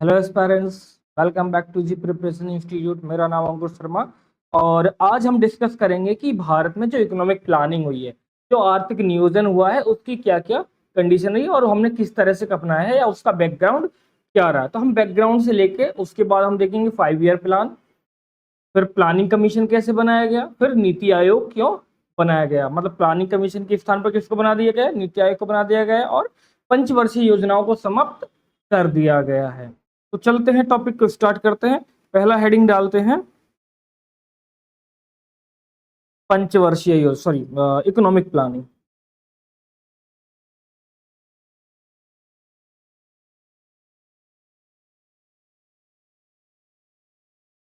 Hello aspirants, welcome back to G preparation institute. मेरा नाम अंकुर शर्मा और आज हम डिस्कस करेंगे कि भारत में जो इकोनॉमिक प्लानिंग हुई है, जो आर्थिक नियोजन हुआ है, उसकी क्या क्या कंडीशन रही और हमने किस तरह से अपनाया है या उसका बैकग्राउंड क्या रहा। तो हम बैकग्राउंड से लेके उसके बाद हम देखेंगे 5 ईयर प्लान, फिर प्लानिंग कमीशन कैसे बनाया गया, फिर नीति आयोग क्यों बनाया गया, मतलब प्लानिंग कमीशन के स्थान पर किसको बना दिया गया है, नीति आयोग को बना दिया गया है, और पंचवर्षीय योजनाओं को समाप्त कर दिया गया है। तो चलते हैं, टॉपिक को स्टार्ट करते हैं। पहला हेडिंग डालते हैं पंचवर्षीय sorry economic planning.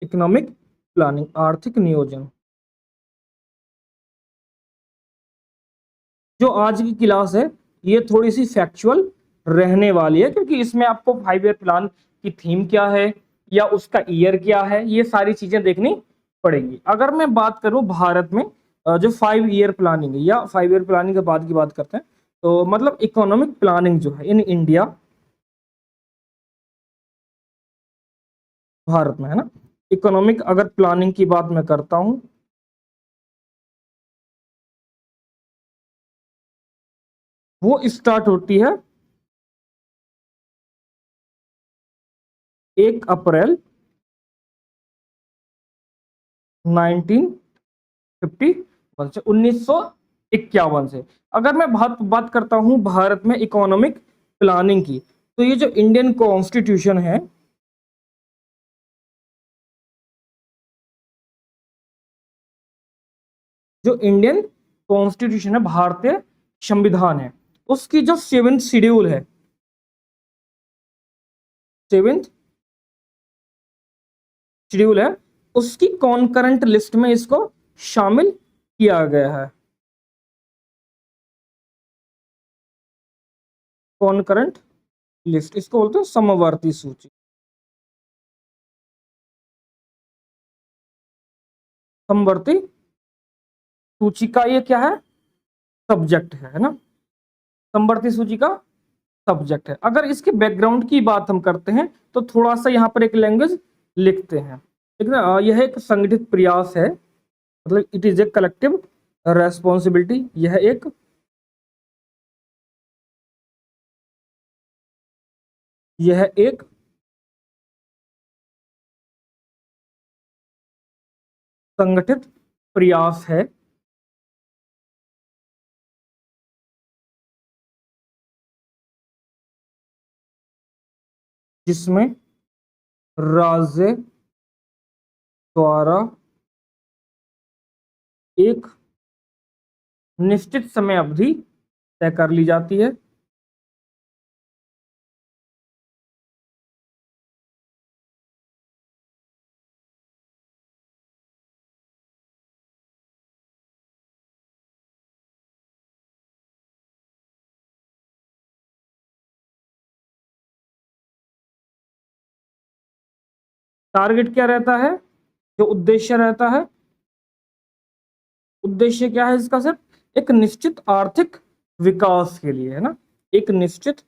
Economic planning आर्थिक नियोजन जो आज की क्लास है ये थोड़ी सी फैक्चुअल रहने वाली है, क्योंकि इसमें आपको 5 ईयर प्लान की थीम क्या है या उसका ईयर क्या है, ये सारी चीजें देखनी पड़ेंगी। अगर मैं बात करूं भारत में जो 5 ईयर प्लानिंग है या 5 ईयर प्लानिंग के बाद की बात करते हैं, तो मतलब इकोनॉमिक प्लानिंग जो है इन इंडिया, भारत में है ना, इकोनॉमिक अगर प्लानिंग की बात मैं करता हूं, वो स्टार्ट होती है 1 अप्रैल 1951 से 1951 से। अगर मैं बात करता हूं भारत में इकोनॉमिक प्लानिंग की, तो ये जो इंडियन कॉन्स्टिट्यूशन है, जो इंडियन कॉन्स्टिट्यूशन है, भारतीय संविधान है, उसकी जो 7th शेड्यूल है, 7th शेड्यूल है, उसकी कॉन्करेंट लिस्ट में इसको शामिल किया गया है। कॉन्करेंट लिस्ट इसको बोलते हैं समवर्ती सूची। समवर्ती सूची का ये क्या है, सब्जेक्ट है ना, समवर्ती सूची का सब्जेक्ट है। अगर इसके बैकग्राउंड की बात हम करते हैं तो थोड़ा सा यहाँ पर एक लैंग्वेज लिखते हैं, ठीक है ना। यह एक संगठित प्रयास है, मतलब it is a collective responsibility. यह एक संगठित प्रयास है जिसमें राज्य द्वारा एक निश्चित समय अवधि तय कर ली जाती है। टारगेट क्या रहता है, जो उद्देश्य रहता है, उद्देश्य क्या है इसका, सिर्फ एक निश्चित आर्थिक विकास के लिए, है ना, एक निश्चित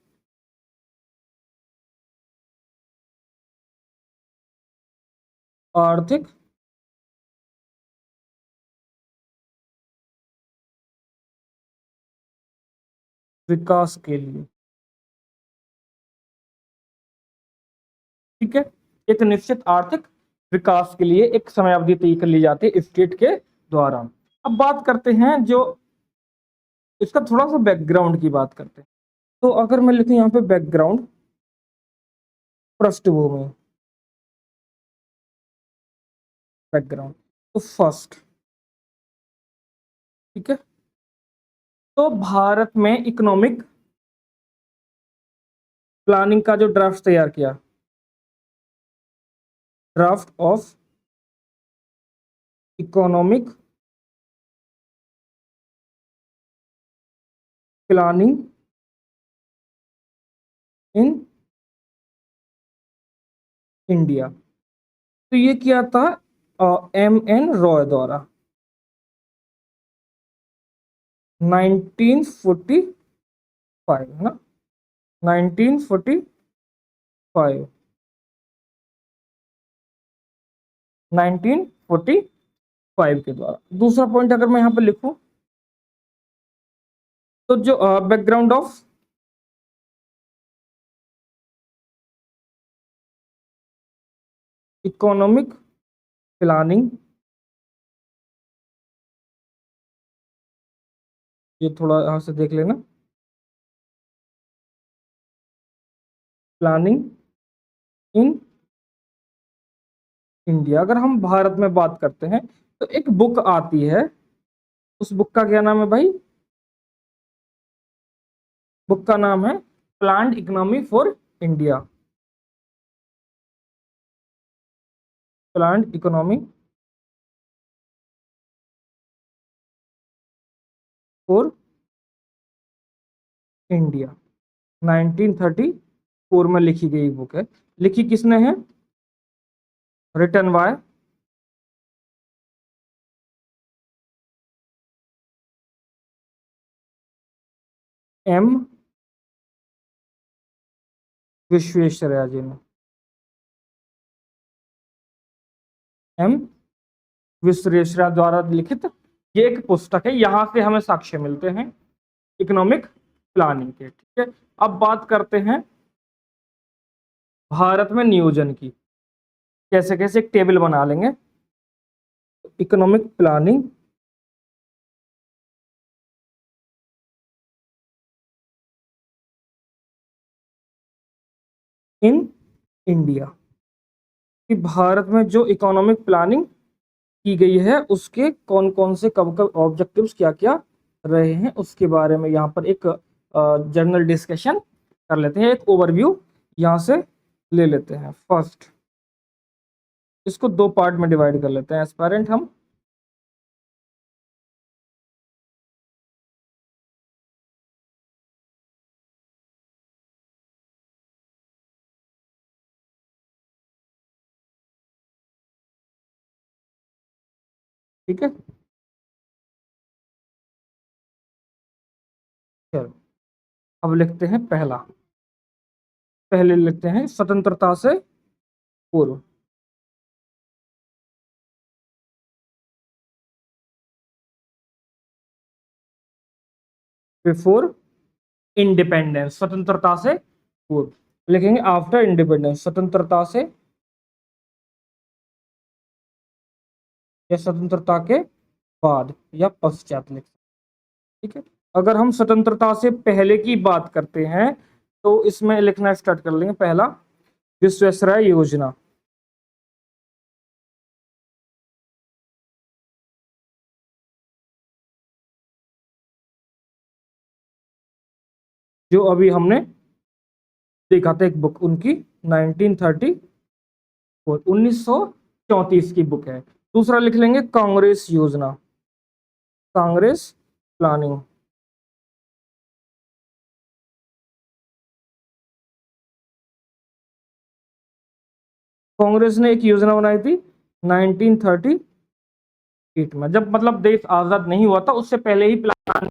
आर्थिक विकास के लिए, ठीक है। एक निश्चित आर्थिक विकास के लिए एक समय अवधि तय कर ली जाती है स्टेट के द्वारा। अब बात करते हैं जो इसका थोड़ा सा बैकग्राउंड की बात करते हैं। तो अगर मैं लिखूं यहाँ पे बैकग्राउंड, पृष्ठभूमि, बैकग्राउंड, तो फर्स्ट, ठीक है। तो भारत में इकोनॉमिक प्लानिंग का जो ड्राफ्ट तैयार किया, draft of economic planning in India, तो ये किया था M.N. रॉय द्वारा 1945, है ना, 1945। 1945 के द्वारा। दूसरा पॉइंट अगर मैं यहाँ पे लिखूं तो जो बैकग्राउंड ऑफ इकोनॉमिक प्लानिंग, ये थोड़ा यहाँ से देख लेना, प्लानिंग इन इंडिया। अगर हम भारत में बात करते हैं तो एक बुक आती है, उस बुक का क्या नाम है भाई? बुक का नाम है planned economy for India. Planned economy for India 1934 में लिखी गई बुक है। लिखी किसने है? रिटन बाय एम विश्वेश्वरैया जी ने। एम विश्वेश्वरैया द्वारा लिखित ये एक पुस्तक है, यहां से हमें साक्ष्य मिलते हैं इकोनॉमिक प्लानिंग के। ठीक है, अब बात करते हैं भारत में नियोजन की। कैसे कैसे एक टेबल बना लेंगे। इकोनॉमिक प्लानिंग इन इंडिया, कि भारत में जो इकोनॉमिक प्लानिंग की गई है उसके कौन कौन से कब कब ऑब्जेक्टिव्स क्या क्या रहे हैं उसके बारे में यहाँ पर एक जनरल डिस्कशन कर लेते हैं। एक ओवरव्यू यहाँ से ले लेते हैं। फर्स्ट इसको दो पार्ट में डिवाइड कर लेते हैं एस्पायरेंट हम। ठीक है, चलो अब लिखते हैं पहला। पहले लिखते हैं स्वतंत्रता से पूर्व। बिफोर इंडिपेंडेंस, स्वतंत्रता से पूर्व। लिखेंगे आफ्टर इंडिपेंडेंस, स्वतंत्रता से या स्वतंत्रता के बाद या पश्चात लिख। ठीक है, अगर हम स्वतंत्रता से पहले की बात करते हैं तो इसमें लिखना स्टार्ट कर लेंगे। पहला विश्वेश्वरैया योजना। जो अभी हमने देखा था एक बुक उनकी 1934 की बुक है। दूसरा लिख लेंगे कांग्रेस योजना, कांग्रेस प्लानिंग। कांग्रेस ने एक योजना बनाई थी 1938 में, जब मतलब देश आजाद नहीं हुआ था उससे पहले ही प्लान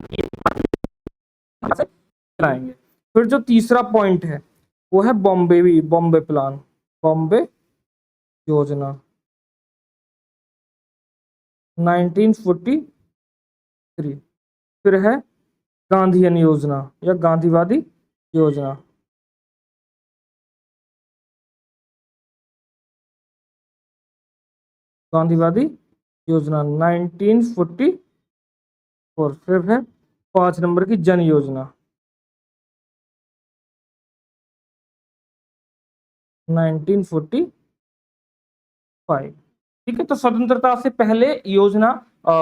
चलाएंगे। फिर जो तीसरा पॉइंट है वो है बॉम्बे प्लान, बॉम्बे योजना 1943। फिर है गांधीयन योजना या गांधीवादी योजना, गांधीवादी योजना 1944। फिर है 5 नंबर की जन योजना 1945। ठीक है, तो स्वतंत्रता से पहले योजना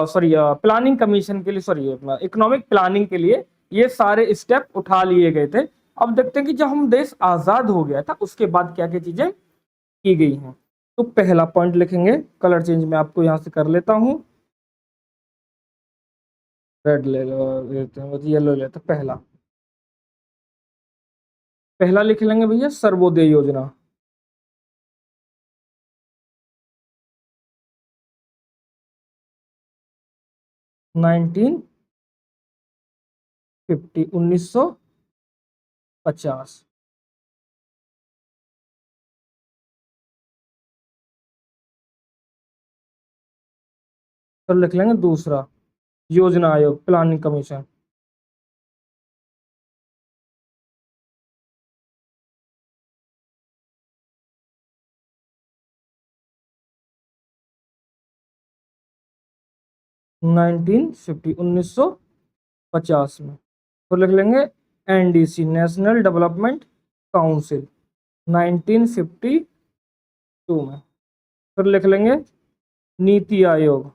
सॉरी प्लानिंग कमीशन के लिए, सॉरी इकोनॉमिक प्लानिंग के लिए ये सारे स्टेप उठा लिए गए थे। अब देखते हैं कि जब हम देश आजाद हो गया था उसके बाद क्या क्या चीजें की गई हैं। तो पहला पॉइंट लिखेंगे, कलर चेंज मैं आपको यहां से कर लेता हूं, रेड ले लेते हैं, येलो लेते हैं। पहला पहला लिख लेंगे भैया सर्वोदय योजना। 1950। फिर लिख लेंगे दूसरा योजना आयोग, प्लानिंग कमीशन। नाइनटीन फिफ्टी 1950 में। तो लिख लेंगे एनडीसी, नेशनल डेवलपमेंट काउंसिल, 1952 में। फिर लिख लेंगे नीति आयोग,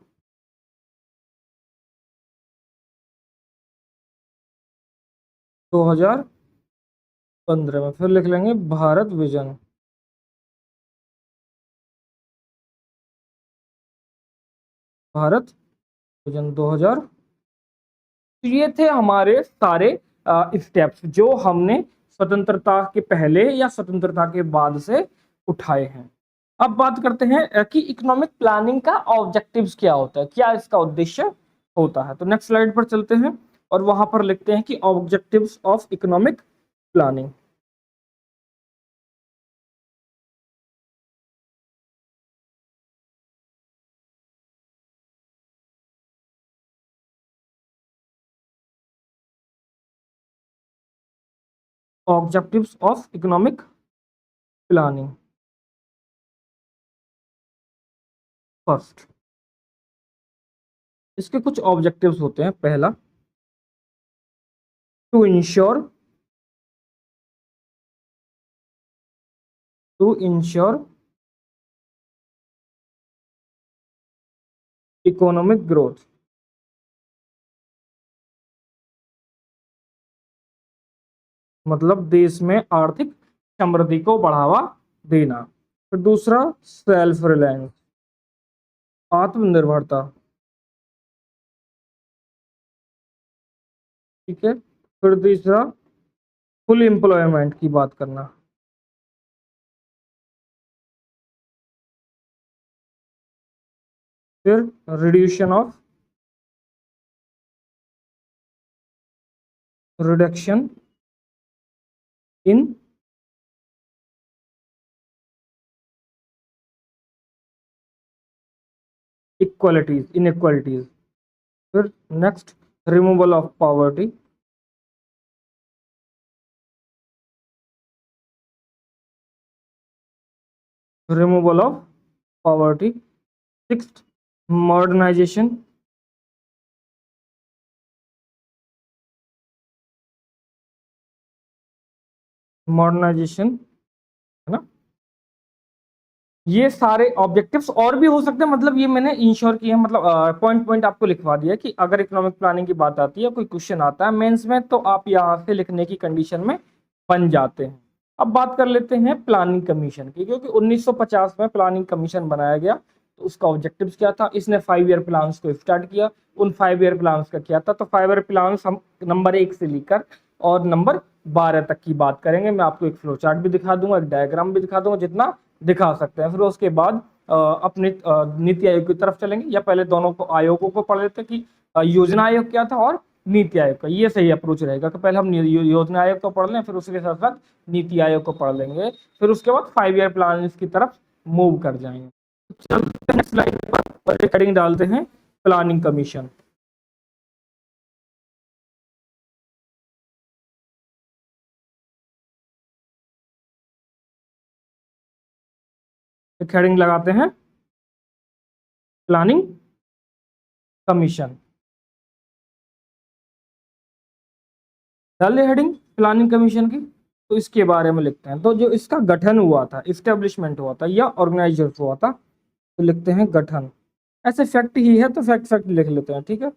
2015 में। फिर लिख लेंगे भारत विजन, भारत विजन 2000। तो ये थे हमारे सारे स्टेप्स जो हमने स्वतंत्रता के पहले या स्वतंत्रता के बाद से उठाए हैं। अब बात करते हैं कि इकोनॉमिक प्लानिंग का ऑब्जेक्टिव्स क्या होता है, क्या इसका उद्देश्य होता है। तो नेक्स्ट स्लाइड पर चलते हैं और वहां पर लिखते हैं कि objectives of economic planning. Objectives of economic planning. First, इसके कुछ ऑब्जेक्टिव्स होते हैं। पहला, टू इंश्योर इकोनॉमिक ग्रोथ, मतलब देश में आर्थिक समृद्धि को बढ़ावा देना। फिर दूसरा, सेल्फ रिलायंस, आत्मनिर्भरता। ठीक है। फिर तीसरा, फुल एम्प्लॉयमेंट की बात करना। फिर रिडक्शन इन इनइक्वालिटीज। फिर next, removal of poverty. Removal of poverty. Sixth, modernisation. Modernisation, है ना। ये सारे ऑब्जेक्टिव्स और भी हो सकते हैं, मतलब ये मैंने इंश्योर किया, मतलब पॉइंट पॉइंट आपको लिखवा दिया कि अगर इकोनॉमिक प्लानिंग की बात आती है, कोई क्वेश्चन आता है मेंस में, तो आप यहाँ से लिखने की कंडीशन में बन जाते हैं। अब बात कर लेते हैं प्लानिंग कमीशन की, क्योंकि 1950 में प्लानिंग कमीशन बनाया गया। तो उसका ऑब्जेक्टिव्स क्या था, इसने 5 ईयर प्लान्स को स्टार्ट किया। उन 5 ईयर प्लान्स का क्या था, तो 5 ईयर प्लान्स हम नंबर 1 से लेकर और नंबर 12 तक की बात करेंगे। मैं आपको एक फ्लो चार्ट भी दिखा दूंगा, एक डायग्राम भी दिखा दूंगा, जितना दिखा सकते हैं। फिर उसके बाद अपने नीति आयोग की तरफ चलेंगे, या पहले दोनों को आयोगों को पढ़ लेते हैं कि योजना आयोग क्या था और नीति आयोग का। ये सही अप्रोच रहेगा कि पहले हम योजना आयोग को पढ़ लें, फिर उसके साथ साथ नीति आयोग को पढ़ लेंगे, फिर उसके बाद 5 ईयर प्लान की तरफ मूव कर जाएंगे। चलते हैं स्लाइड पर, हेडिंग डालते हैं प्लानिंग कमीशन। हेडिंग लगाते हैं प्लानिंग कमीशन। डाल दे हेडिंग प्लानिंग कमीशन की। तो इसके बारे में लिखते हैं, तो जो इसका गठन हुआ था, इस्टेब्लिशमेंट हुआ था या ऑर्गेनाइजर हुआ था, तो लिखते हैं गठन। ऐसे फैक्ट ही है तो फैक्ट फैक्ट लिख लेते हैं, ठीक है।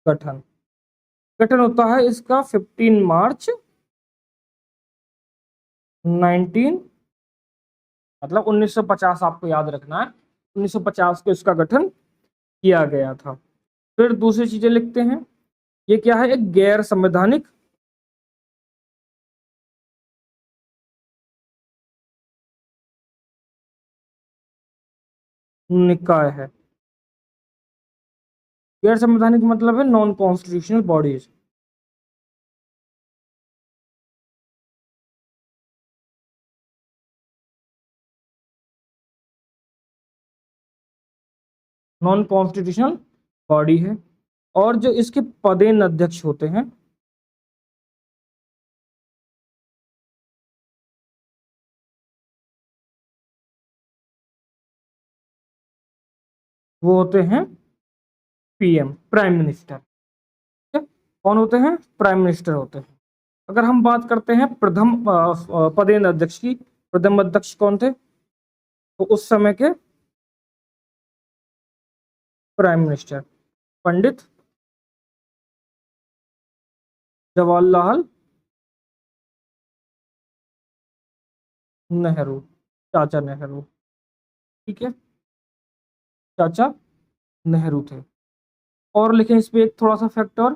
गठन, गठन होता है इसका 15 मार्च 19, मतलब 1950 आपको याद रखना है। 1950 को इसका गठन किया गया था। फिर दूसरी चीजें लिखते हैं, ये क्या है, एक गैर संवैधानिक निकाय है। गैर संवैधानिक मतलब है non constitutional bodies. Non constitutional body है। और जो इसके पदेन अध्यक्ष होते हैं वो होते हैं पीएम, प्राइम मिनिस्टर। ठीक है? कौन होते हैं? प्राइम मिनिस्टर होते हैं। अगर हम बात करते हैं प्रथम पदेन अध्यक्ष की, प्रथम अध्यक्ष कौन थे? तो उस समय के प्राइम मिनिस्टर पंडित जवाहरलाल नेहरू, चाचा नेहरू। ठीक है, चाचा नेहरू थे। और लिखें इस पे एक थोड़ा सा फैक्टर,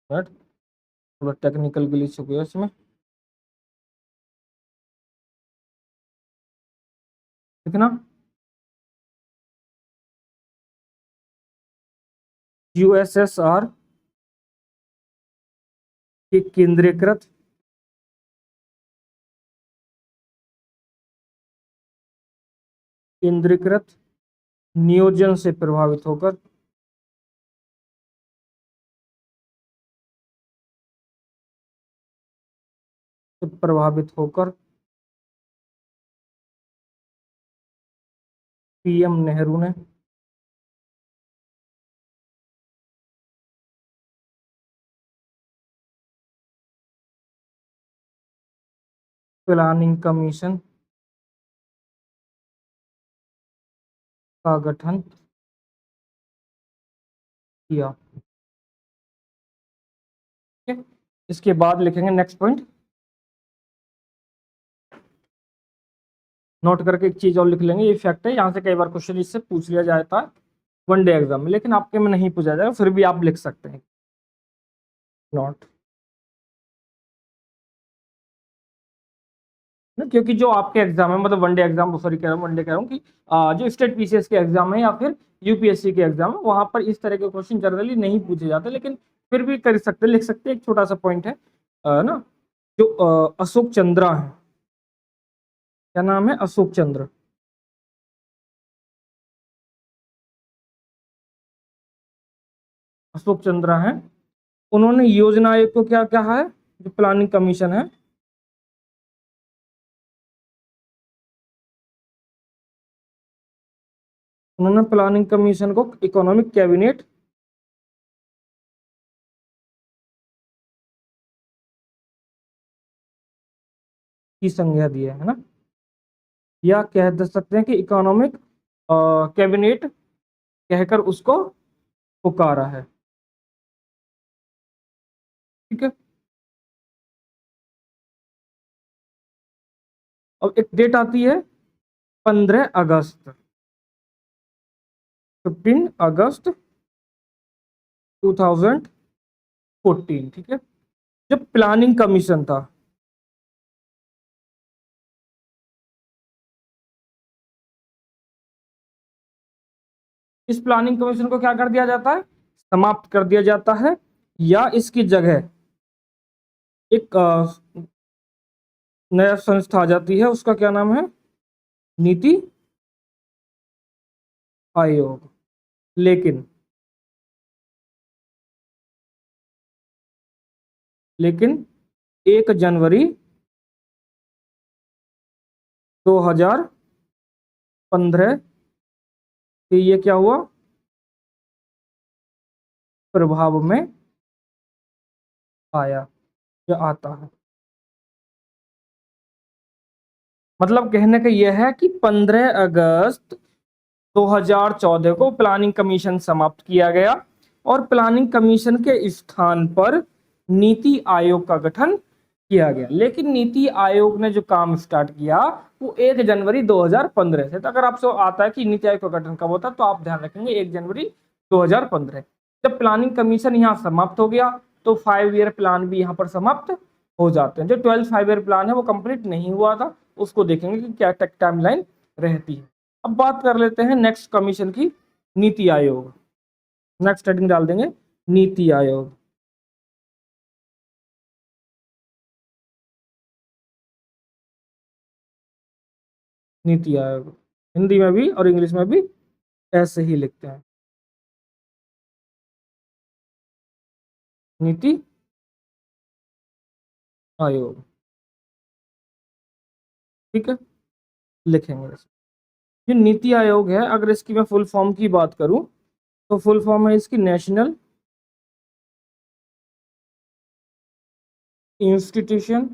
थोड़ा टेक्निकल ग्लिच हो गया इसमें। लिखना यूएसएसआर के केंद्रीकृत नियोजन से प्रभावित होकर पीएम नेहरू ने प्लानिंग कमीशन का गठन किया। ठीक है? इसके बाद लिखेंगे नेक्स्ट पॉइंट, नोट करके एक चीज और लिख लेंगे, ये फैक्ट है, यहाँ से कई बार क्वेश्चन इससे पूछ लिया जाता है वनडे एग्जाम में, लेकिन आपके में नहीं पूछा जाएगा, फिर भी आप लिख सकते हैं नोट ना, क्योंकि जो आपके एग्जाम है, मतलब वनडे एग्जाम, सॉरी कह रहा हूँ वनडे कह रहा हूँ कि जो स्टेट पीसीएस के एग्जाम है या फिर यूपीएससी के एग्जाम है, वहां पर इस तरह के क्वेश्चन जनरली नहीं पूछे जाते, लेकिन फिर भी कर सकते, लिख सकते हैं। एक छोटा सा पॉइंट है ना, जो अशोक चंद्रा है, क्या नाम है? अशोक चंद्र। अशोक चंद्रा है, उन्होंने योजना आयोग को क्या कहा है? जो प्लानिंग कमीशन है, उन्होंने प्लानिंग कमीशन को इकोनॉमिक कैबिनेट की संज्ञा दी है ना, या कह दे सकते हैं कि इकोनॉमिक कैबिनेट कहकर उसको पुकारा है। ठीक है, अब एक डेट आती है 15 अगस्त, 15 अगस्त 2014। ठीक है, जब प्लानिंग कमीशन था, इस प्लानिंग कमीशन को क्या कर दिया जाता है? समाप्त कर दिया जाता है, या इसकी जगह एक नया संस्था आ जाती है, उसका क्या नाम है? नीति आयोग। लेकिन लेकिन 1 जनवरी 2015 से ये क्या हुआ? प्रभाव में आया या आता है। मतलब कहने का यह है कि 15 अगस्त 2014 को प्लानिंग कमीशन समाप्त किया गया और प्लानिंग कमीशन के स्थान पर नीति आयोग का गठन किया गया। लेकिन नीति आयोग ने जो काम स्टार्ट किया वो 1 जनवरी 2015 से। तो अगर आपसे आता है कि नीति आयोग का गठन कब होता है, तो आप ध्यान रखेंगे 1 जनवरी 2015। जब प्लानिंग कमीशन यहाँ समाप्त हो गया तो 5 ईयर प्लान भी यहाँ पर समाप्त हो जाते हैं। जो 12 5 ईयर प्लान है वो कंप्लीट नहीं हुआ था, उसको देखेंगे कि क्या टाइमलाइन रहती है। अब बात कर लेते हैं नेक्स्ट कमीशन की, नीति आयोग। नेक्स्ट हेडिंग डाल देंगे नीति आयोग। नीति आयोग, हिंदी में भी और इंग्लिश में भी ऐसे ही लिखते हैं, नीति आयोग। ठीक है, लिखेंगे इसे। ये नीति आयोग है, अगर इसकी मैं फुल फॉर्म की बात करूं तो फुल फॉर्म है इसकी national institution,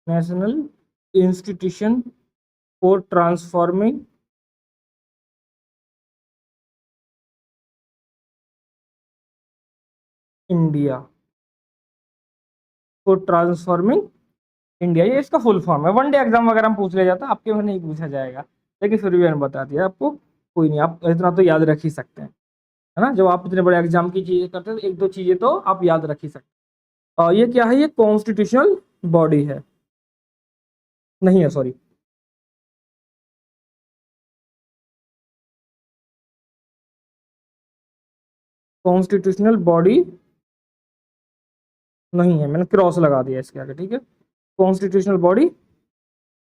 national institution for transforming India, for transforming India, ये इसका फुल फॉर्म है। वन डे एग्जाम वगैरह में पूछ लिया जाता, आपके में नहीं पूछा जाएगा, लेकिन फिर भी मैंने बता दिया आपको, कोई नहीं, आप इतना तो याद रख ही सकते हैं, है ना। जब आप इतने बड़े एग्जाम की चीजें करते हैं तो एक दो चीजें तो आप याद रख ही सकते हैं। और ये क्या है, ये कॉन्स्टिट्यूशनल बॉडी है, नहीं है सॉरी, कॉन्स्टिट्यूशनल बॉडी नहीं है, मैंने क्रॉस लगा दिया इसके आगे, ठीक है, कॉन्स्टिट्यूशनल बॉडी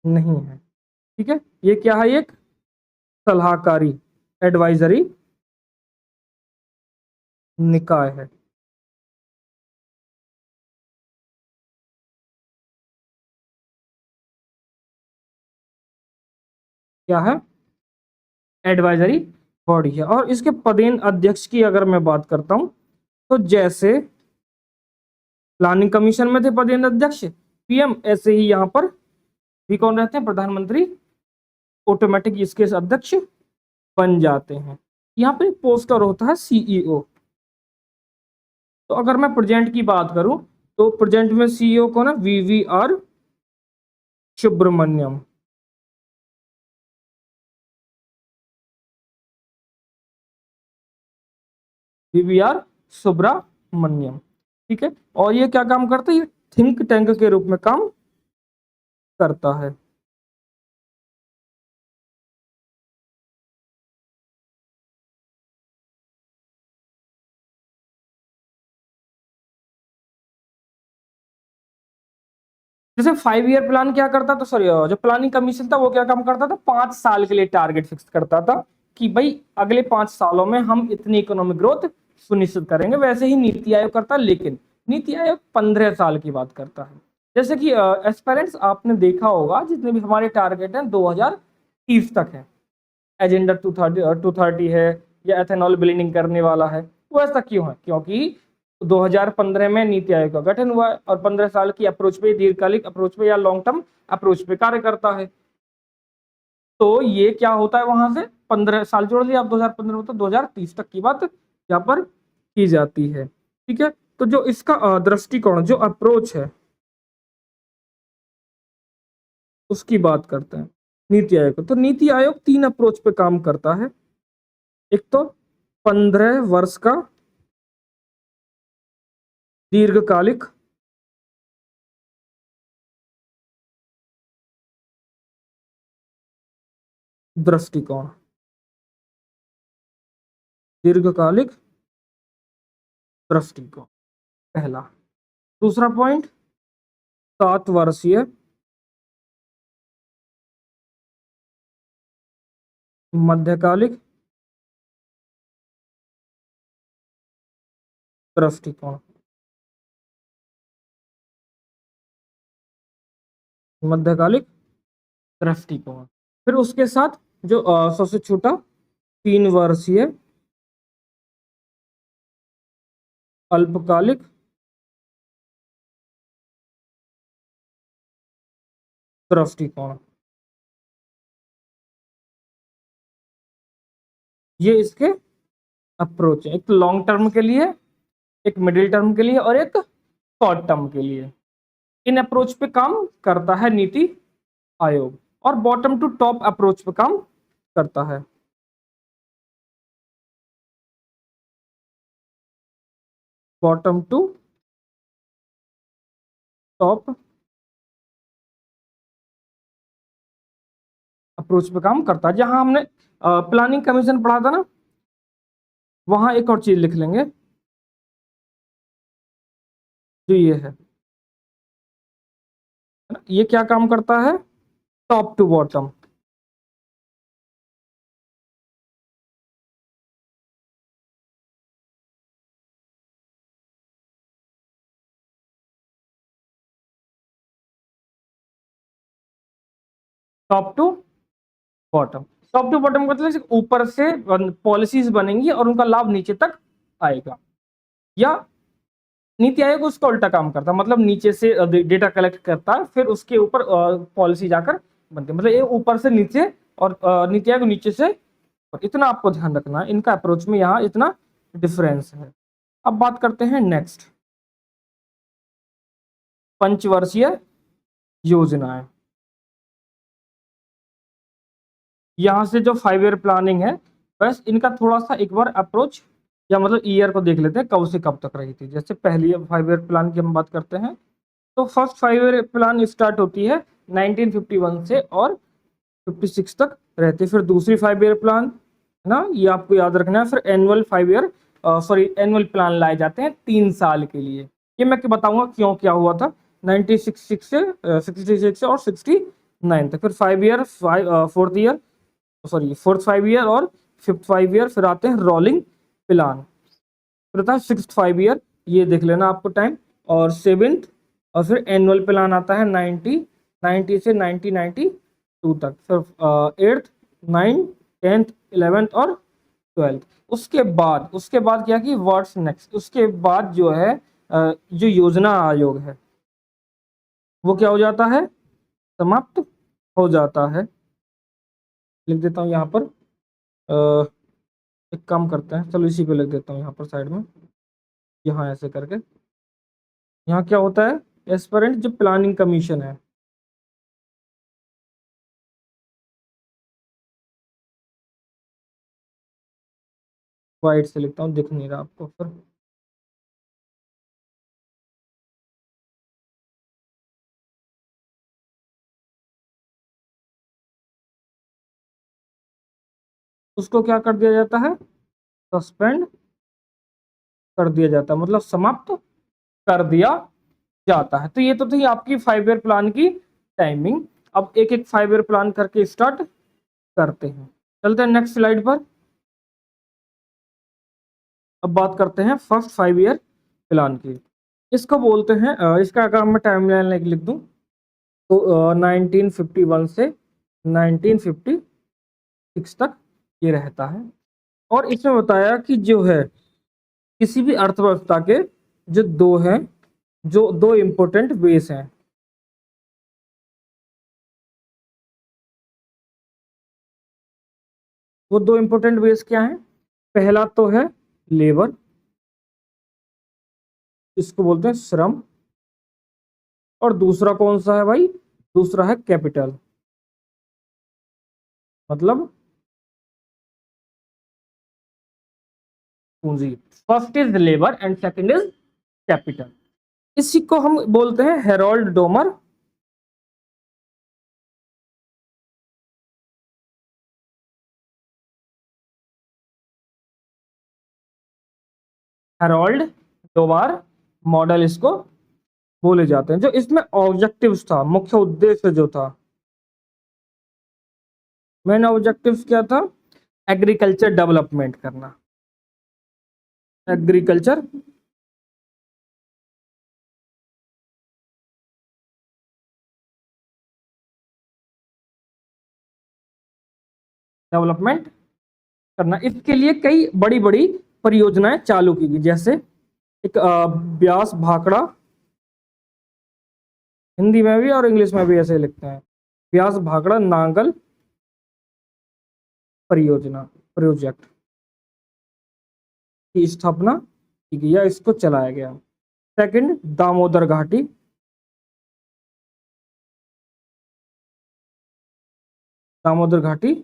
नहीं है। ठीक है, ये क्या है, एक सलाहकारी एडवाइजरी निकाय है। क्या है, एडवाइजरी बॉडी है। और इसके पदेन अध्यक्ष की अगर मैं बात करता हूं तो जैसे प्लानिंग कमीशन में थे पदेन अध्यक्ष पीएम, ऐसे ही यहाँ पर भी कौन रहते हैं, प्रधानमंत्री ऑटोमेटिक इसके अध्यक्ष बन जाते हैं। यहाँ पे पोस्टर होता है सीईओ। तो अगर मैं प्रेजेंट की बात करूं तो प्रेजेंट में सीईओ कौन है, वीवीआर सुब्रमण्यम। वीवीआर सुब्रमण्यम, ठीक है। और ये क्या काम करता है, ये थिंक टैंक के रूप में काम करता है। जैसे 5 ईयर प्लान क्या करता था, सॉरी जो प्लानिंग कमीशन था वो क्या काम करता था, 5 साल के लिए टारगेट फिक्स करता था कि भाई अगले 5 सालों में हम इतनी इकोनॉमिक ग्रोथ सुनिश्चित करेंगे। वैसे ही नीति आयोग करता, लेकिन नीति आयोग 15 साल की बात करता है। जैसे कि एस्पेरेंट्स आपने देखा होगा, जितने भी हमारे टारगेट हैं 2030 तक है, एजेंडा 230 है, या एथेनॉल ब्लेंडिंग करने वाला है। वो ऐसा क्यों है, क्योंकि 2015 में नीति आयोग का गठन हुआ है और 15 साल की अप्रोच पे, दीर्घकालिक अप्रोच पे या लॉन्ग टर्म अप्रोच पे कार्य करता है। तो ये क्या होता है, वहां से 15 साल जोड़ लिया, अब 2015 में तो 2030 तक की बात यहाँ पर की जाती है। ठीक है, तो जो इसका दृष्टिकोण, जो अप्रोच है, उसकी बात करते हैं नीति आयोग। तो नीति आयोग 3 अप्रोच पे काम करता है। एक तो 15 वर्ष का दीर्घकालिक दृष्टिकोण, दीर्घकालिक दृष्टिकोण पहला। दूसरा पॉइंट, 7 वर्षीय मध्यकालिक दृष्टिकोण, मध्यकालिक दृष्टिकोण। फिर उसके साथ जो सबसे छोटा 3 वर्षीय अल्पकालिक दृष्टिकोण, ये इसके अप्रोच है। एक लॉन्ग टर्म के लिए, एक मिडिल टर्म के लिए और एक शॉर्ट टर्म के लिए। इन अप्रोच पे काम करता है नीति आयोग, और बॉटम टू टॉप अप्रोच पे काम करता है। बॉटम टू टॉप अप्रोच पे काम करता है। जहां हमने प्लानिंग कमीशन पढ़ा था ना, वहां एक और चीज लिख लेंगे, जो ये है ना, ये क्या काम करता है? Top to bottom. Top to bottom. Top to bottom का मतलब ऊपर से पॉलिसीज बनेंगी और उनका लाभ नीचे तक आएगा। या नीति आयोग उसका उल्टा काम करता है, मतलब नीचे से डेटा कलेक्ट करता है, फिर उसके ऊपर पॉलिसी जाकर बनती है। मतलब ये ऊपर से नीचे और नीति आयोग नीचे से। इतना आपको ध्यान रखना है, इनका अप्रोच में यहाँ इतना डिफरेंस है। अब बात करते हैं नेक्स्ट, पंचवर्षीय योजनाएं। यहाँ से जो 5 ईयर प्लानिंग है, बस इनका थोड़ा सा एक बार अप्रोच या मतलब ईयर को देख लेते हैं, कब से कब तक रही थी। जैसे पहली 5 ईयर प्लान की हम बात करते हैं, तो फर्स्ट 5 ईयर प्लान स्टार्ट होती है 1951 से और 56 तक रहती है। फिर दूसरी 5 ईयर प्लान है ना, ये आपको याद रखना है। फिर एनुअल 5 ईयर एनुअल प्लान लाए जाते हैं 3 साल के लिए। ये मैं बताऊंगा क्यों क्या हुआ था 1966 से 66 से और 69 तक। फिर 5 ईयर, फोर्थ 5 ईयर और फिफ्थ 5 ईयर, फिर आते हैं रोलिंग प्लान। फिर था सिक्स्थ 5 ईयर, ये देख लेना आपको टाइम, और सेवेंथ, और फिर एनुअल प्लान आता है 90 से 1992 तक। फिर एट्थ, 9th, 10th, 11th और 12th। उसके बाद क्या कि व्हाट्स नेक्स्ट, उसके बाद जो है जो योजना आयोग है वो क्या हो जाता है? समाप्त हो जाता है। लिख देता हूँ यहाँ पर, एक काम करते हैं, चलो इसी पे लिख देता हूँ यहाँ पर साइड में, यहाँ ऐसे करके। यहाँ क्या होता है? एस्पिरेंट जो प्लानिंग कमीशन है, वाइट से लिखता हूँ, दिख नहीं रहा आपको। फिर उसको क्या कर दिया जाता है? सस्पेंड कर दिया जाता है, मतलब समाप्त कर दिया जाता है। तो ये तो थी आपकी 5 ईयर प्लान की टाइमिंग। अब एक एक 5 ईयर प्लान करके स्टार्ट करते हैं। चलते हैं नेक्स्ट स्लाइड पर। अब बात करते हैं फर्स्ट 5 ईयर प्लान की। इसको बोलते हैं इसका अगर मैं टाइमलाइन लिख दूं तो 1951 से 1956 तक ये रहता है। और इसमें बताया कि जो है किसी भी अर्थव्यवस्था के जो दो इंपॉर्टेंट बेस हैं, वो दो इंपॉर्टेंट बेस क्या हैं? पहला तो है लेबर, इसको बोलते हैं श्रम। और दूसरा कौन सा है भाई? दूसरा है कैपिटल, मतलब पूंजी। First is labour and second is capital. इसी को हम बोलते हैं Harold Domar. Harold Domar model इसको बोले जाते हैं। जो इसमें ऑब्जेक्टिव्स था, मुख्य उद्देश्य जो था, मेन ऑब्जेक्टिव्स क्या था? एग्रीकल्चर डेवलपमेंट करना। एग्रीकल्चर डेवलपमेंट करना। इसके लिए कई बड़ी बड़ी परियोजनाएं चालू की गई, जैसे एक ब्यास भाखड़ा, हिंदी में भी और इंग्लिश में भी ऐसे लिखते हैं, ब्यास भाखड़ा नांगल परियोजना, प्रोजेक्ट की स्थापना की गई या इसको चलाया गया। सेकंड, दामोदर घाटी, दामोदर घाटी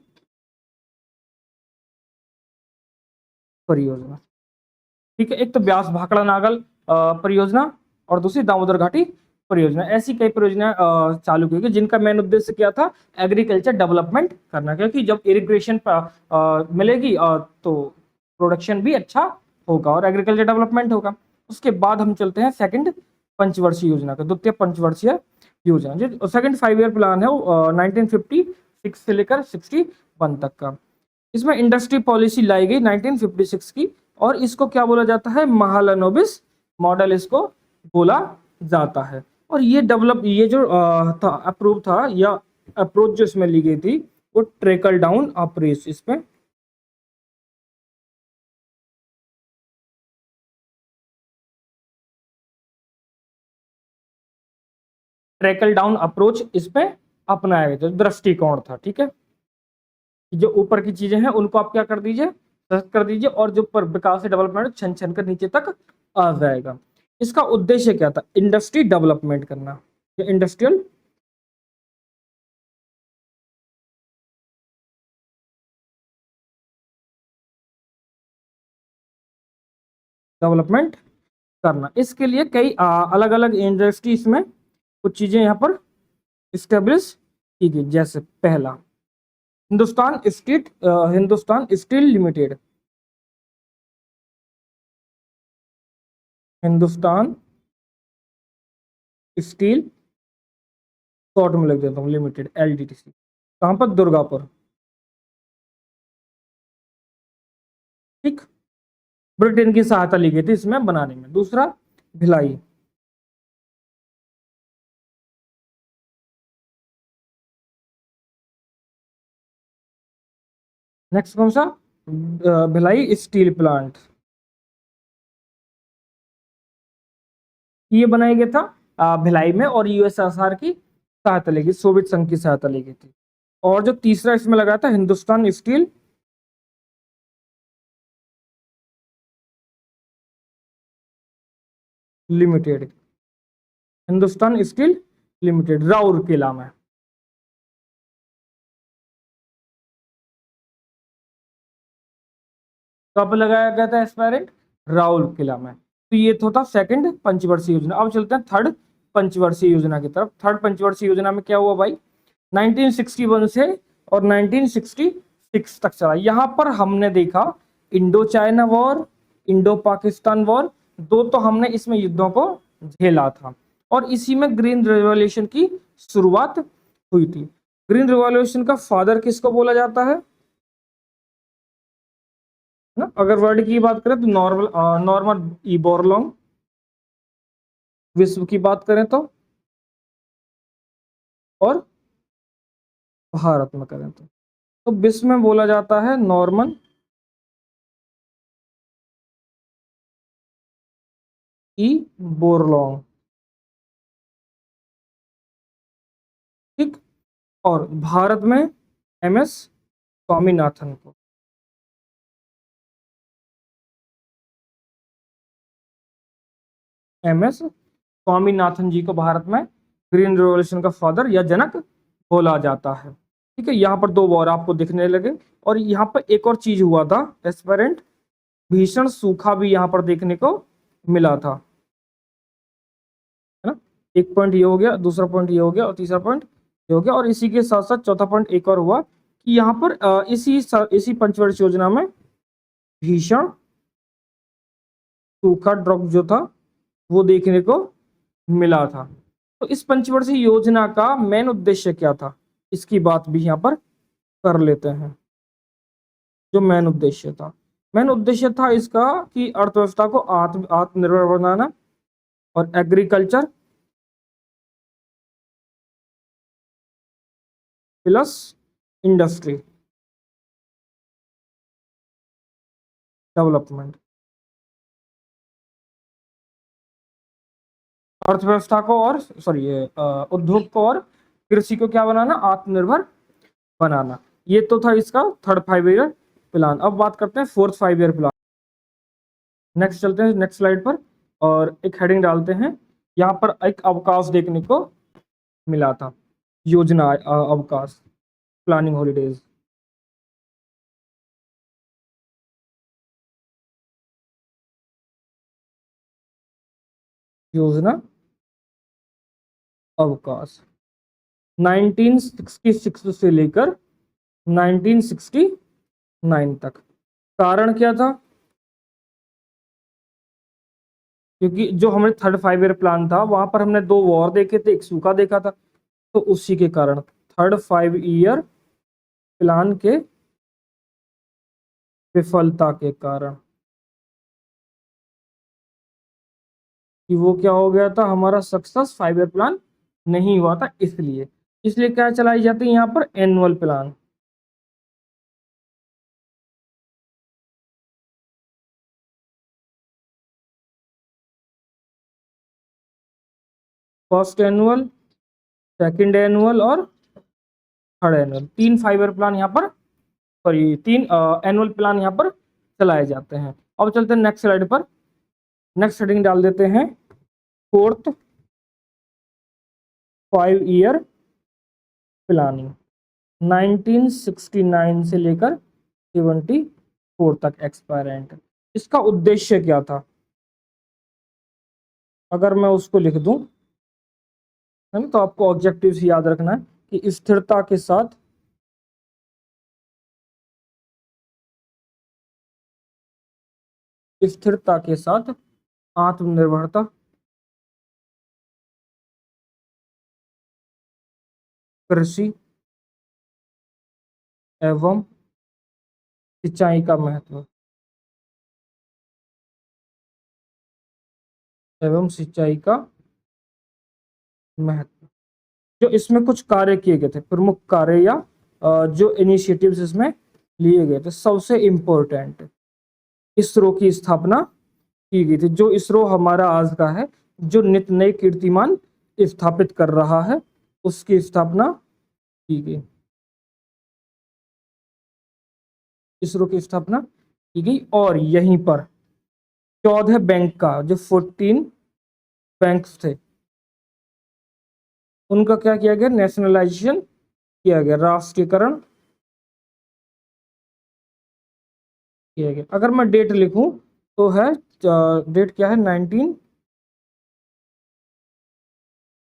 परियोजना। ठीक है, एक तो ब्यास भाखड़ा नागल परियोजना और दूसरी दामोदर घाटी परियोजना। ऐसी कई परियोजना चालू की गई जिनका मेन उद्देश्य क्या था? एग्रीकल्चर डेवलपमेंट करना, क्योंकि जब इरिगेशन मिलेगी तो प्रोडक्शन भी अच्छा होगा और एग्रीकल्चर डेवलपमेंट होगा। उसके बाद हम चलते हैं सेकंड पंचवर्षीय योजना का, द्वितीय पंचवर्षीय योजना। जो सेकंड 5 ईयर प्लान है वो 1956 से लेकर 61 तक का। इसमें इंडस्ट्री पॉलिसी लाई गई 1956 की, और इसको क्या बोला जाता है, महालनोबिस मॉडल इसको बोला जाता है। और ये ये जो था अप्रूव था, या अप्रोच जो इसमें ली गई थी वो ट्रिकल डाउन अप्रोच, इसमें ट्रिकल डाउन अप्रोच इस पे अपनाया गया था, दृष्टिकोण था। ठीक है, जो ऊपर की चीजें हैं उनको आप क्या कर दीजिए, सख्त कर दीजिए, और जो पर विकास से डेवलपमेंट छन छन कर नीचे तक आ जाएगा। इसका उद्देश्य क्या था, इंडस्ट्री डेवलपमेंट करना, इंडस्ट्रियल डेवलपमेंट करना। इसके लिए कई अलग अलग इंडस्ट्रीज में कुछ चीजें यहाँ पर इस्टेब्लिश की गई। जैसे पहला Hindustan steel limited, Hindustan steel, short में लिख देता हूँ लिमिटेड, LDTC। कहाँ पर, दुर्गापुर। ठीक, ब्रिटेन की सहायता ली गई थी इसमें बनाने में। दूसरा भिलाई, नेक्स्ट कौन सा, भिलाई स्टील प्लांट, ये बनाया गया था भिलाई में, और USSR की सहायता ली गई, सोवियत संघ की सहायता ली गई थी। और जो तीसरा इसमें लगा था, Hindustan steel limited, Hindustan steel limited, Rourkela में। कब लगाया गया था एस्पायरेंट, राउरकेला में। तो ये तो था सेकंड पंचवर्षीय योजना। अब चलते हैं थर्ड पंचवर्षीय योजना की तरफ। थर्ड पंचवर्षीय योजना में क्या हुआ भाई, 1961 से और 1966 तक चला। यहाँ पर हमने देखा Indo China war, Indo Pakistan war, दो तो हमने इसमें युद्धों को झेला था, और इसी में ग्रीन रेवोल्यूशन की शुरुआत हुई थी। ग्रीन रेवोल्यूशन का फादर किसको बोला जाता है ना, अगर वर्ड की बात करें तो नॉर्मन ई बोरलॉन्ग, विश्व की बात करें और भारत में करें तो विश्व में बोला जाता है नॉर्मन ई बोरलॉन्ग। ठीक, और भारत में MS स्वामीनाथन को। MS स्वामीनाथन जी को भारत में ग्रीन रेवोल्यूशन का फादर या जनक बोला जाता है। ठीक है, यहाँ पर दो वॉर आपको दिखने लगे, और यहाँ पर एक और चीज हुआ था एस्पेरेंट, भीषण सूखा भी यहाँ पर देखने को मिला था, है ना। एक पॉइंट ये हो गया, दूसरा पॉइंट ये हो गया, और तीसरा पॉइंट ये हो गया, और इसी के साथ साथ चौथा पॉइंट एक और हुआ कि यहाँ पर इसी पंचवर्षीय योजना में भीषण सूखा ड्रॉप जो था वो देखने को मिला था। तो इस पंचवर्षीय योजना का मेन उद्देश्य क्या था, इसकी बात भी यहाँ पर कर लेते हैं। जो मेन उद्देश्य था इसका कि अर्थव्यवस्था को आत्मनिर्भर बनाना, और एग्रीकल्चर प्लस इंडस्ट्री डेवलपमेंट, अर्थव्यवस्था को और उद्योग को और कृषि को क्या बनाना, आत्मनिर्भर बनाना। ये तो था इसका थर्ड 5 ईयर प्लान। अब बात करते हैं फोर्थ 5 ईयर प्लान। नेक्स्ट चलते हैं नेक्स्ट स्लाइड पर, और एक हेडिंग डालते हैं। यहाँ पर एक अवकाश देखने को मिला था, योजना अवकाश, प्लानिंग हॉलीडेज। योजना अवकाश 1966 से लेकर 1969 तक। कारण क्या था, क्योंकि जो हमने थर्ड 5 ईयर प्लान था वहां पर हमने 2 वॉर देखे थे, एक सूखा देखा था, तो उसी के कारण थर्ड 5 ईयर प्लान के विफलता के कारण कि वो क्या हो गया था, हमारा सक्सेस 5 ईयर प्लान नहीं हुआ था, इसलिए इसलिए क्या चलाई जाती है यहाँ पर, annual plan. First annual, second annual और थर्ड एनुअल, 3 5 ईयर प्लान यहाँ पर, सॉरी 3 एनुअल प्लान यहाँ पर चलाए जाते हैं। अब चलते हैं नेक्स्ट स्लाइड पर। नेक्स्ट हेडिंग डाल देते हैं फोर्थ 5 ईयर प्लानिंग, 1969 से लेकर 74 तक एक्सपायरेंट। इसका उद्देश्य क्या था, अगर मैं उसको लिख दूं, है ना, तो आपको ऑब्जेक्टिव्स याद रखना है कि स्थिरता के साथ आत्मनिर्भरता, कृषि एवं सिंचाई का महत्व, एवं सिंचाई का महत्व। जो इसमें कुछ कार्य किए गए थे, प्रमुख कार्य या जो इनिशिएटिव्स इसमें लिए गए थे, सबसे इम्पोर्टेंट इसरो की स्थापना की गई थी। जो इसरो हमारा आज का है, जो नित नए कीर्तिमान स्थापित कर रहा है, उसकी स्थापना की गई, इसरो की स्थापना की गई। और यहीं पर 14 बैंक का, जो 14 बैंक्स थे, उनका क्या किया गया, नेशनलाइजेशन किया गया, राष्ट्रीयकरण किया गया। अगर मैं डेट लिखूं तो है, डेट क्या है, 19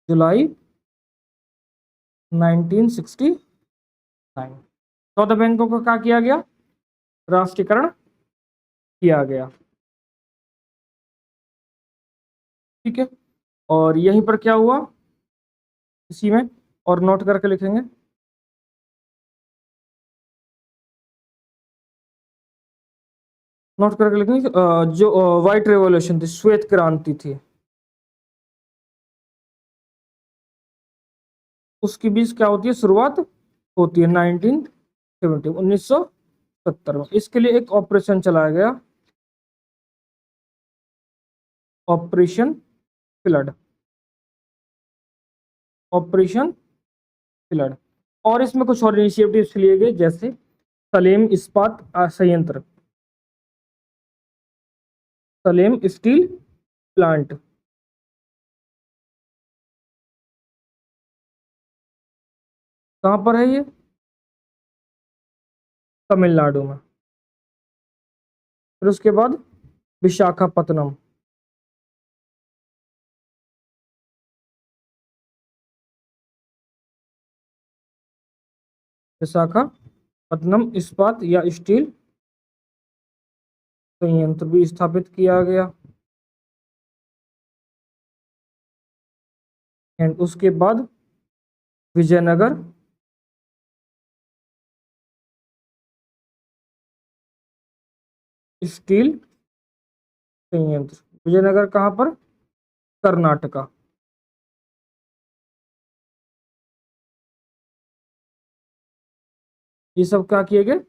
जुलाई 1969। 14 बैंकों का क्या किया गया, राष्ट्रीयकरण किया गया, ठीक है। और यहीं पर क्या हुआ, इसी में, और नोट करके लिखेंगे, नोट करके लिखेंगे, जो व्हाइट रेवोल्यूशन थी, श्वेत क्रांति थी, उसकी बीच क्या होती है, शुरुआत होती है 1970 में। इसके लिए एक ऑपरेशन चलाया गया, ऑपरेशन फ्लड, ऑपरेशन फ्लड। और इसमें कुछ और इनिशिएटिव्स लिए गए, जैसे सलेम इस्पात संयंत्र, सलेम स्टील प्लांट, कहाँ पर है ये, तमिलनाडु में। फिर उसके बाद विशाखापत्तनम, विशाखापत्तनम इस्पात या स्टील संयंत्र भी स्थापित किया गया। एंड उसके बाद विजयनगर स्टील संयंत्र, विजयनगर कहाँ पर, कर्नाटका। ये सब क्या किए गए,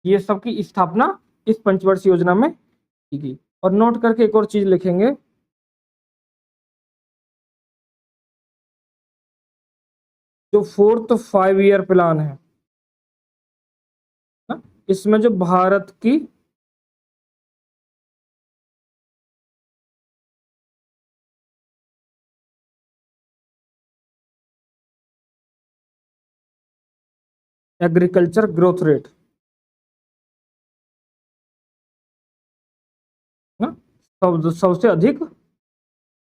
ये सब की स्थापना इस पंचवर्षीय योजना में की गई। और नोट करके एक और चीज लिखेंगे, जो फोर्थ 5 ईयर प्लान है ना, इसमें जो भारत की एग्रीकल्चर ग्रोथ रेट ना, सबसे अधिक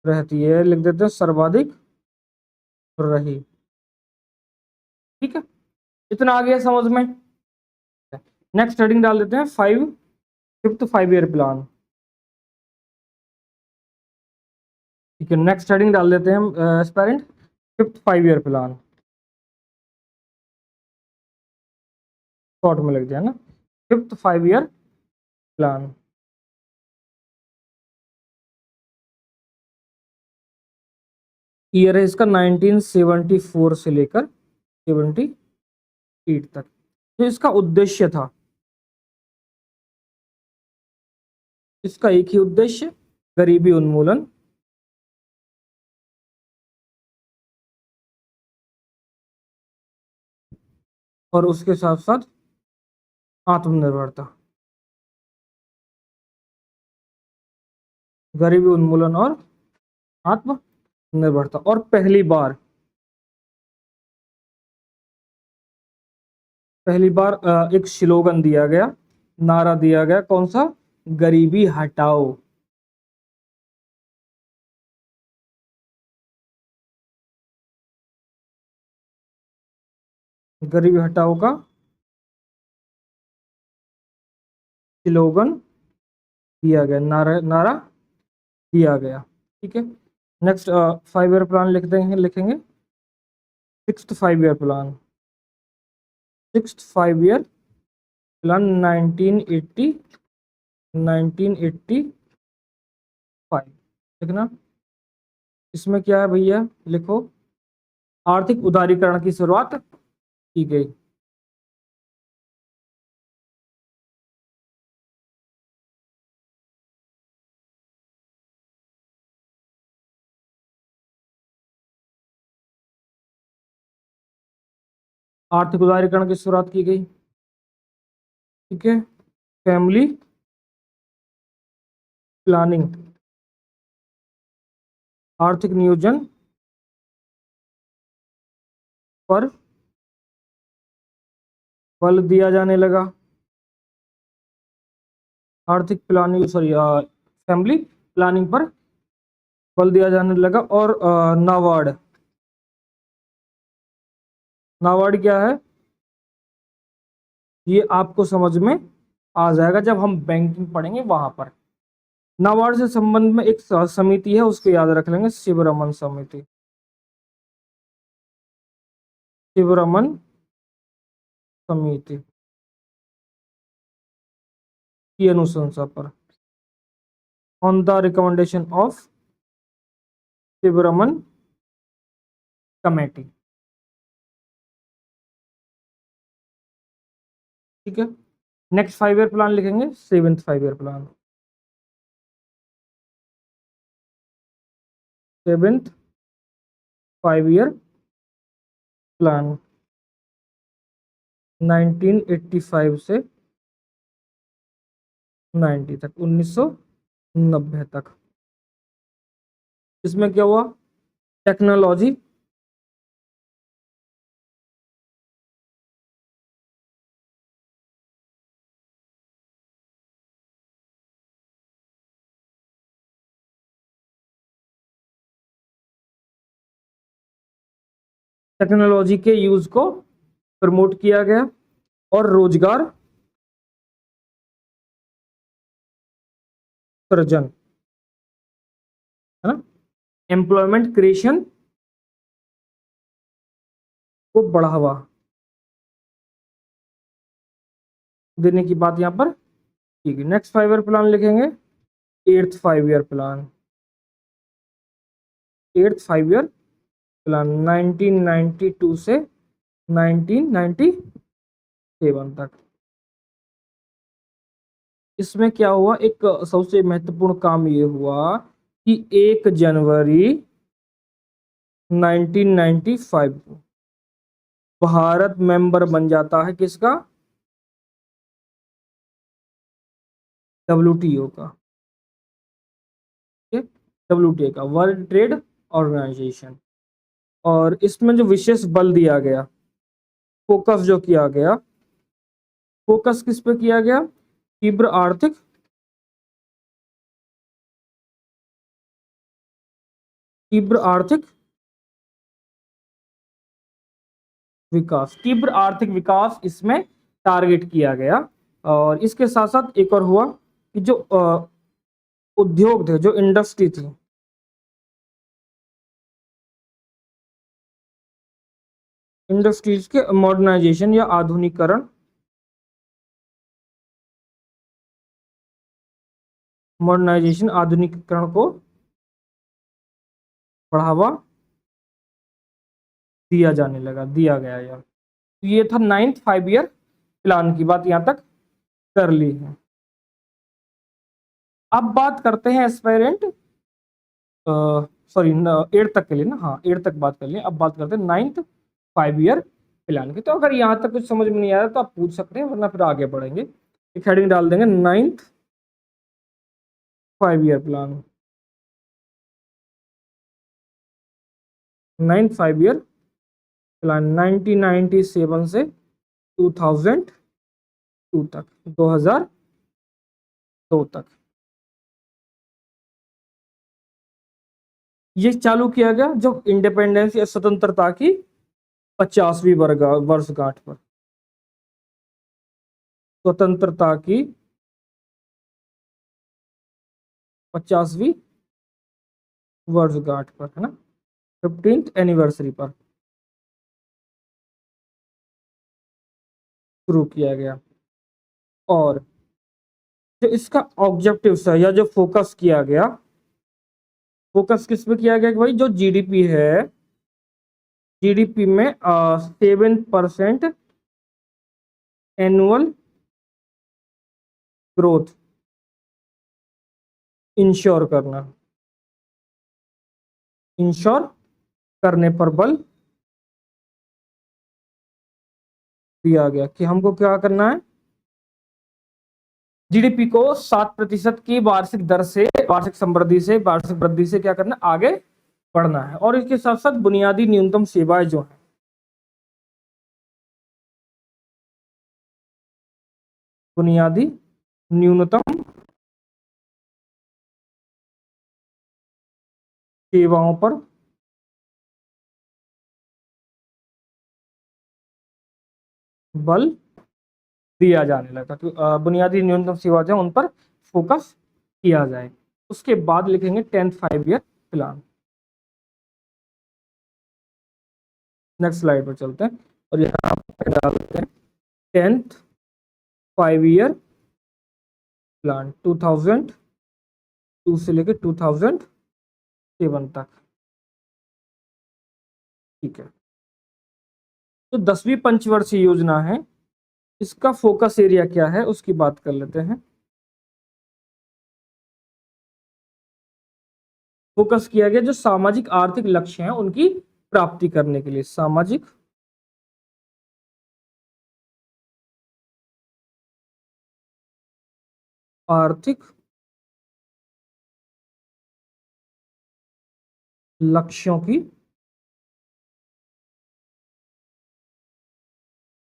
रहती है, लिख देते हैं सर्वाधिक रही, ठीक है। इतना आ गया समझ में। नेक्स्ट हेडिंग डाल देते हैं फिफ्थ 5 ईयर प्लान। ठीक है, नेक्स्ट हेडिंग डाल देते हैं हम aspirant, 5th 5 year plan, short में लिख दिया ना, 5th 5 ईयर प्लान। ईयर है इसका 1974 से लेकर 78 तक। तो इसका उद्देश्य था, इसका एक ही उद्देश्य, गरीबी उन्मूलन, और उसके साथ साथ आत्मनिर्भरता, गरीबी उन्मूलन और आत्मनिर्भरता। और पहली बार एक स्लोगन दिया गया, नारा दिया गया, कौन सा? गरीबी हटाओ। गरीबी हटाओ का स्लोगन दिया गया, नारा दिया गया। ठीक है, नेक्स्ट 5 ईयर प्लान लिखेंगे 6th 5 year plan, 6th 5 year plan 1985। लिखना, इसमें क्या है भैया, लिखो, आर्थिक उदारीकरण की शुरुआत की गई। आर्थिक उदारीकरण की शुरुआत की गई। ठीक है, फैमिली प्लानिंग, आर्थिक नियोजन पर बल दिया जाने लगा। आर्थिक प्लानिंग, सॉरी, फैमिली प्लानिंग पर बल दिया जाने लगा। और नाबार्ड, नाबार्ड क्या है, ये आपको समझ में आ जाएगा जब हम बैंकिंग पढ़ेंगे वहां पर। नाबार्ड से संबंध में एक समिति है, उसको याद रख लेंगे, शिवरमन समिति, शिवरमन समिति की अनुशंसा पर, on the recommendation of Sivaraman committee. ठीक है, नेक्स्ट 5 ईयर प्लान लिखेंगे 7th 5 year plan, 7th 5 year plan 1985 से 90 तक, 1990 तक। इसमें क्या हुआ, टेक्नोलॉजी, टेक्नोलॉजी के यूज को प्रमोट किया गया, और रोजगार सृजन, है ना, एम्प्लॉयमेंट क्रिएशन को बढ़ावा देने की बात यहाँ पर की गई। नेक्स्ट 5 ईयर प्लान लिखेंगे 8th 5 year plan, 8th 5 year plan 1992 से 1997 तक। इसमें क्या हुआ, एक सबसे महत्वपूर्ण काम ये हुआ कि 1 जनवरी 1995 को भारत मेंबर बन जाता है किसका, WTO का, WTO का, वर्ल्ड ट्रेड ऑर्गेनाइजेशन। और इसमें जो विशेष बल दिया गया, फोकस जो किया गया, फोकस किस पे किया गया, तीव्र आर्थिक विकास, तीव्र आर्थिक विकास इसमें टारगेट किया गया। और इसके साथ साथ एक और हुआ कि जो उद्योग थे, जो इंडस्ट्री थी, इंडस्ट्रीज के मॉडर्नाइजेशन या आधुनिकीकरण, आधुनिकीकरण को बढ़ावा दिया गया यार। ये था 9th 5 ईयर प्लान की बात, यहां तक कर ली है। अब बात करते हैं एस्पायरेंट, सॉरी 8 तक के लिए ना, हाँ 8 तक बात कर लिए। अब बात करते हैं 9th 5 ईयर प्लान की। तो अगर यहाँ तक कुछ समझ में नहीं आ रहा तो आप पूछ सकते हैं, वरना फिर आगे बढ़ेंगे। एक हेडिंग डाल देंगे 9th 5 year plan. 9th 5 year plan 1997 से 2002 तक, 2002 तक ये चालू किया गया, जब इंडिपेंडेंस या स्वतंत्रता की 50वीं वर्षगांठ पर। स्वतंत्रता की 50वीं वर्षगांठ पर, है ना, 15th एनिवर्सरी पर शुरू किया गया। और जो इसका ऑब्जेक्टिव है या जो फोकस किया गया, फोकस किस पे किया गया कि भाई जो जीडीपी है, जीडीपी में 7% एनुअल ग्रोथ इंश्योर करने पर बल दिया गया कि हमको क्या करना है, जीडीपी को 7% की वार्षिक दर से, वार्षिक वृद्धि से क्या करना, आगे बढ़ना है। और इसके साथ साथ बुनियादी न्यूनतम सेवाएं जो है, बुनियादी न्यूनतम सेवाओं पर बल दिया जाने लगा, कि बुनियादी न्यूनतम सेवा जो है उन पर फोकस किया जाए। उसके बाद लिखेंगे 10th 5 year plan. Next slide पर चलते हैं और यहाँ पर डालते हैं 10th 5 ईयर प्लान 2002 से लेकर 2007 तक। ठीक है, तो 10वीं पंचवर्षीय योजना है, इसका फोकस एरिया क्या है उसकी बात कर लेते हैं। फोकस किया गया जो सामाजिक आर्थिक लक्ष्य हैं उनकी प्राप्ति करने के लिए, सामाजिक आर्थिक लक्ष्यों की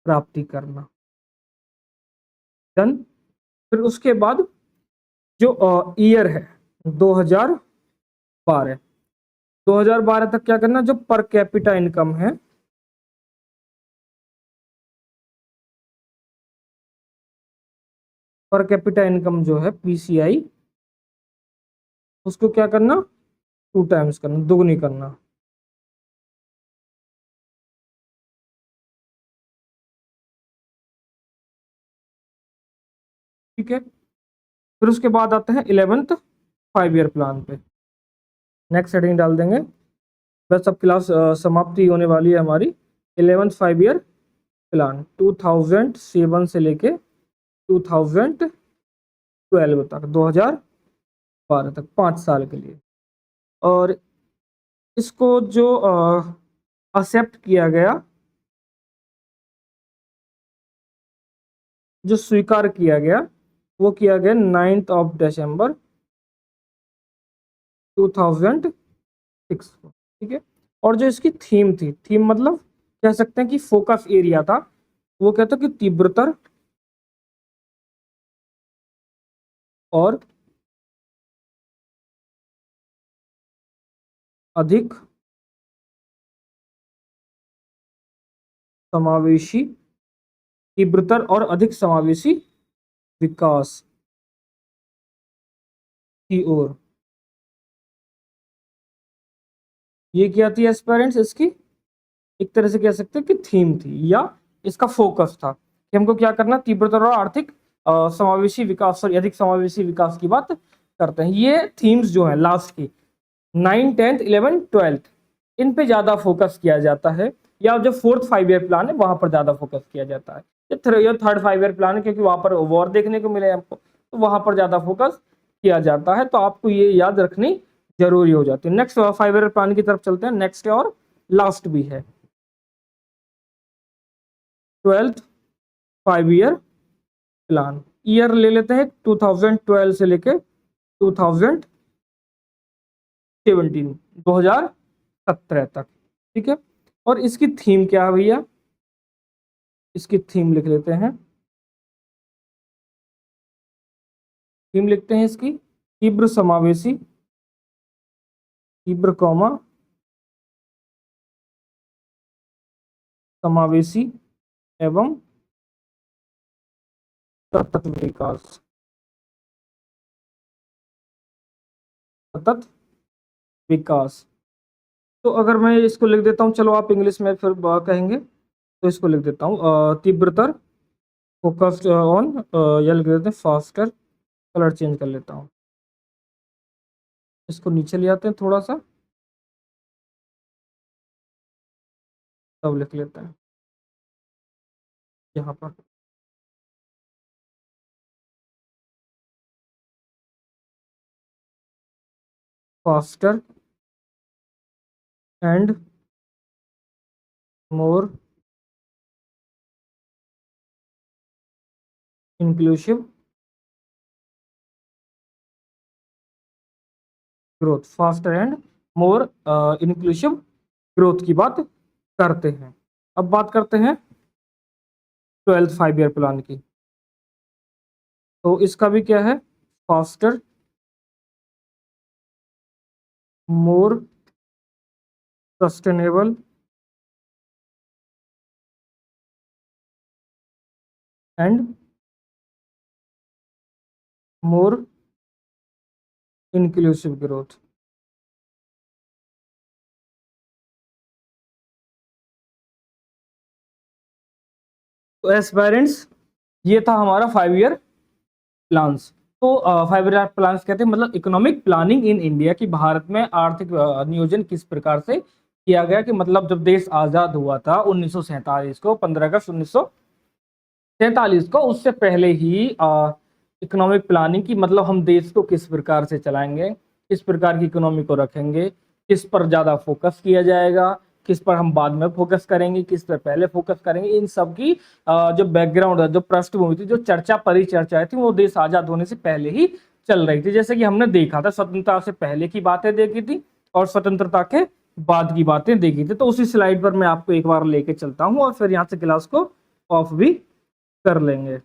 प्राप्ति करना। डन। फिर उसके बाद जो ईयर है 2012, 2012 तक क्या करना, जो पर कैपिटा इनकम है, पर कैपिटा इनकम जो है पीसीआई, उसको क्या करना, 2 टाइम्स करना, दुगनी करना। ठीक है, फिर उसके बाद आते हैं 11th 5 ईयर प्लान पे। नेक्स्ट हेडिंग डाल देंगे, बस अब क्लास समाप्ति होने वाली है हमारी। 11th 5 ईयर प्लान 2007 से लेके 2012 तक, 2012 तक, 5 साल के लिए। और इसको जो एक्सेप्ट किया गया, जो स्वीकार किया गया, वो किया गया 9th ऑफ दिसंबर 2006 को। ठीक है, और जो इसकी थीम थी, थीम मतलब कह सकते हैं कि फोकस एरिया था, वो कहता कि तीव्रतर और अधिक समावेशी, तीव्रतर और अधिक समावेशी विकास की ओर। ये क्या थी एस्पेरेंट्स इसकी, एक तरह से कह सकते हैं कि थीम थी या इसका फोकस था कि हमको क्या करना, तीव्रतर और आर्थिक समावेशी विकास, सॉरी अधिक समावेशी विकास की बात करते हैं। ये थीम्स जो है लास्ट की 9, 10th, 11th, 12th इन पे ज्यादा फोकस किया जाता है, या जो 4th 5 ईयर प्लान है वहां पर ज्यादा फोकस किया जाता है। ये 3rd 5 ईयर प्लान है क्योंकि वहां पर वॉर देखने को मिले हमको, तो वहां पर ज्यादा फोकस किया जाता है। तो आपको ये याद रखनी जरूरी हो जाती है। नेक्स्ट 5 ईयर प्लान की तरफ चलते हैं। नेक्स्ट और लास्ट भी है 12th 5 ईयर प्लान। ईयर ले लेते हैं 2012 से लेके 2017 तक, ठीक है। और इसकी थीम क्या है भैया, इसकी थीम लिख लेते हैं। थीम लिखते हैं इसकी तीव्र समावेशी, तीव्र कौमा समावेशी एवं सतत विकास, सतत विकास। तो अगर मैं इसको लिख देता हूँ, चलो आप इंग्लिश में फिर कहेंगे, तो इसको लिख देता हूँ तीव्रतर, फोकस्ड ऑन, या लिख देते हैं फास्टर। कलर चेंज कर लेता हूँ, इसको नीचे ले आते हैं थोड़ा सा, तब लिख लेते हैं यहाँ पर faster and more inclusive growth, faster and more inclusive growth की बात करते हैं। अब बात करते हैं 12th 5 ईयर प्लान की। तो इसका भी क्या है, faster, more sustainable and more inclusive growth. तो एस्पायरेंट्स, ये था हमारा 5 ईयर प्लान्स। तो 5 ईयर प्लान्स कहते हैं मतलब इकोनॉमिक प्लानिंग इन इंडिया, की भारत में आर्थिक नियोजन किस प्रकार से किया गया, कि मतलब जब देश आजाद हुआ था 1947 को, 15 अगस्त 1947 को, उससे पहले ही इकोनॉमिक प्लानिंग की मतलब हम देश को किस प्रकार से चलाएंगे, किस प्रकार की इकोनॉमी को रखेंगे, किस पर ज़्यादा फोकस किया जाएगा, किस पर हम बाद में फोकस करेंगे, किस पर पहले फोकस करेंगे, इन सब की जो बैकग्राउंड है, जो पृष्ठभूमि थी, जो चर्चा परिचर्चाएं थी, वो देश आजाद होने से पहले ही चल रही थी। जैसे कि हमने देखा था, स्वतंत्रता से पहले की बातें देखी थी और स्वतंत्रता के बाद की बातें देखी थी। तो उसी स्लाइड पर मैं आपको एक बार लेके चलता हूँ और फिर यहाँ से क्लास को ऑफ भी कर लेंगे।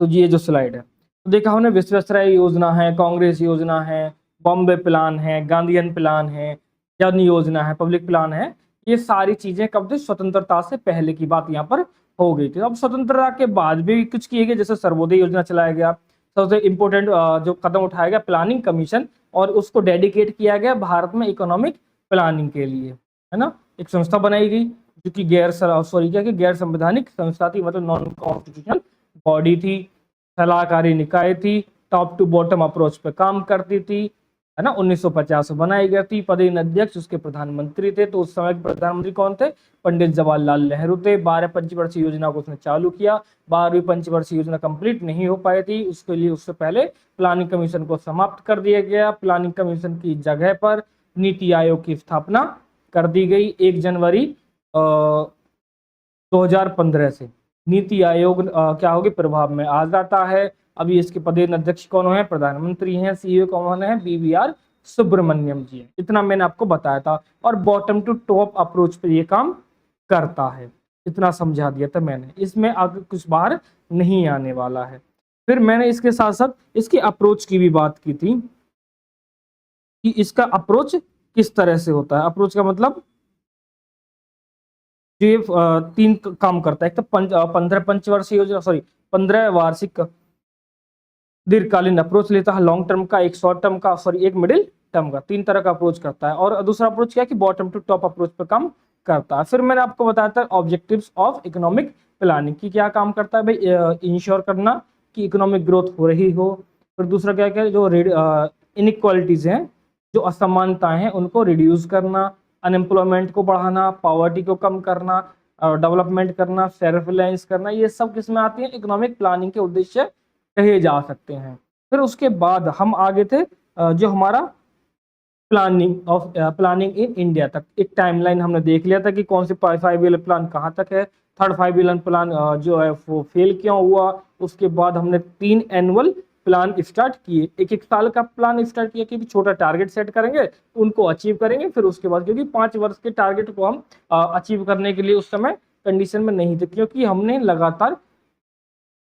तो ये जो स्लाइड है, तो देखा हमने विश्वेश्वरैया योजना है, कांग्रेस योजना है, बॉम्बे प्लान है, गांधीयन प्लान है, जन योजना है, पब्लिक प्लान है। ये सारी चीजें कब थी, स्वतंत्रता से पहले की बात यहाँ पर हो गई थी। अब स्वतंत्रता के बाद भी कुछ किए गए, जैसे सर्वोदय योजना चलाया गया, सबसे इम्पोर्टेंट जो कदम उठाया गया प्लानिंग कमीशन, और उसको डेडिकेट किया गया भारत में इकोनॉमिक प्लानिंग के लिए, है ना। एक संस्था बनाई गई जो कि गैर संवैधानिक संस्था थी, मतलब नॉन कॉन्स्टिट्यूशनल बॉडी थी, सलाहकारी निकाय थी, टॉप टू बॉटम अप्रोच पे काम करती थी, है ना। 1950 में बनाई गई थी। पदेन अध्यक्ष उसके प्रधानमंत्री थे, तो उस समय के प्रधानमंत्री कौन थे, पंडित जवाहरलाल नेहरू थे। 12 पंचवर्षीय योजना को उसने चालू किया। 12वीं पंचवर्षीय योजना कंप्लीट नहीं हो पाई थी, उसके लिए उससे पहले प्लानिंग कमीशन को समाप्त कर दिया गया। प्लानिंग कमीशन की जगह पर नीति आयोग की स्थापना कर दी गई 1 जनवरी 2015 से। नीति आयोग क्या होगी, प्रभाव में आ जाता है। अभी इसके पदेन अध्यक्ष कौन है, प्रधानमंत्री हैं। सीईओ कौन है, बीवीआर सुब्रमण्यम जी है। इतना मैंने आपको बताया था। और बॉटम टू टॉप अप्रोच पे ये काम करता है, इतना समझा दिया था मैंने। इसमें आगे कुछ बाहर नहीं आने वाला है। फिर मैंने इसके साथ साथ इसकी अप्रोच की भी बात की थी कि इसका अप्रोच किस तरह से होता है। अप्रोच का मतलब ये 3 काम करता है। एक तो 15 पंचवर्षीय योजना, सॉरी 15 वार्षिक दीर्घकालीन अप्रोच लेता है, लॉन्ग टर्म का, एक शॉर्ट टर्म का, सॉरी एक मिडिल टर्म का, 3 तरह का अप्रोच करता है। और दूसरा अप्रोच क्या है कि बॉटम टू टॉप अप्रोच पर काम करता है। फिर मैंने आपको बताया था ऑब्जेक्टिव्स ऑफ इकोनॉमिक प्लानिंग की क्या काम करता है भाई, इंश्योर करना कि इकोनॉमिक ग्रोथ हो रही हो। फिर दूसरा क्या क्या जो इनइक्वालिटीज हैं, जो असमानताएं हैं, उनको रिड्यूस करना, अनएम्प्लॉयमेंट को बढ़ाना, पॉवर्टी को कम करना, डेवलपमेंट करना, सेल्फ रिलायंस करना, ये सब किसमें आती है, इकोनॉमिक प्लानिंग के उद्देश्य कहे जा सकते हैं। फिर उसके बाद हम आगे थे जो हमारा प्लानिंग इन इंडिया तक, एक टाइमलाइन हमने देख लिया था कि कौन से 5 ईयर प्लान कहाँ तक है, थर्ड 5 ईयर प्लान जो है वो फेल क्यों हुआ। उसके बाद हमने 3 एनुअल प्लान स्टार्ट किए, एक एक साल का प्लान स्टार्ट किया कि छोटा टारगेट सेट करेंगे, उनको अचीव करेंगे। फिर उसके बाद क्योंकि 5 वर्ष के टारगेट को हम अचीव करने के लिए उस समय कंडीशन में नहीं थे, क्योंकि हमने लगातार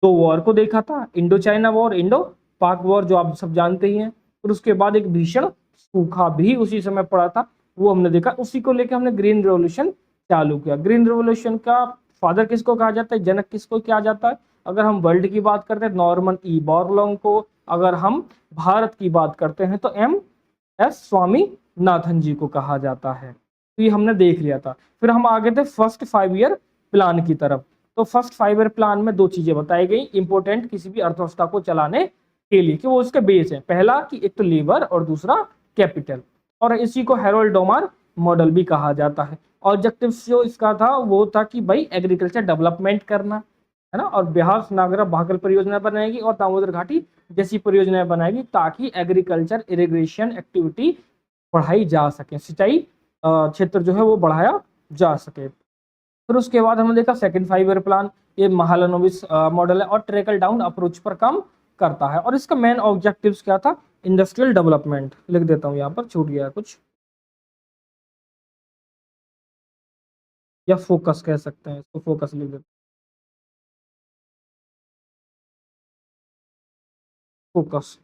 2 वॉर को देखा था, इंडो चाइना वॉर, इंडो पाक वॉर जो आप सब जानते ही हैं। फिर उसके बाद एक भीषण सूखा भी उसी समय पड़ा था, वो हमने देखा। उसी को लेकर हमने ग्रीन रेवोल्यूशन चालू किया। ग्रीन रेवोल्यूशन का फादर किसको कहा जाता है, जनक किसको कहा जाता है? अगर हम वर्ल्ड की बात करते हैं नॉर्मन ई बोरलॉन्ग को, अगर हम भारत की बात करते हैं तो एम.एस. स्वामीनाथन जी को कहा जाता है। तो ये हमने देख लिया था। फिर हम आगे थे फर्स्ट 5 ईयर प्लान की तरफ। तो फर्स्ट 5 ईयर प्लान में 2 चीजें बताई गई इंपॉर्टेंट किसी भी अर्थव्यवस्था को चलाने के लिए, कि वो उसके बेस है। पहला कि एक तो लेबर और दूसरा कैपिटल, और इसी को हैरोल्ड डोमार मॉडल भी कहा जाता है। ऑब्जेक्टिव जो इसका था वो था कि भाई एग्रीकल्चर डेवलपमेंट करना है ना, और बिहार नागरा भागल परियोजना बनाएगी और दामोदर घाटी जैसी परियोजनाएं बनाएगी, ताकि एग्रीकल्चर इरिगेशन एक्टिविटी बढ़ाई जा सके, सिंचाई क्षेत्र जो है वो बढ़ाया जा सके। फिर उसके बाद हमने देखा सेकंड 5 ईयर प्लान, ये महालनोबिस मॉडल है और ट्रिकल डाउन अप्रोच पर काम करता है। और इसका मेन ऑब्जेक्टिव्स क्या था, इंडस्ट्रियल डेवलपमेंट। लिख देता हूँ यहाँ पर, छूट गया कुछ, या फोकस कह सकते हैं इसको, फोकस लिख देते फोकस।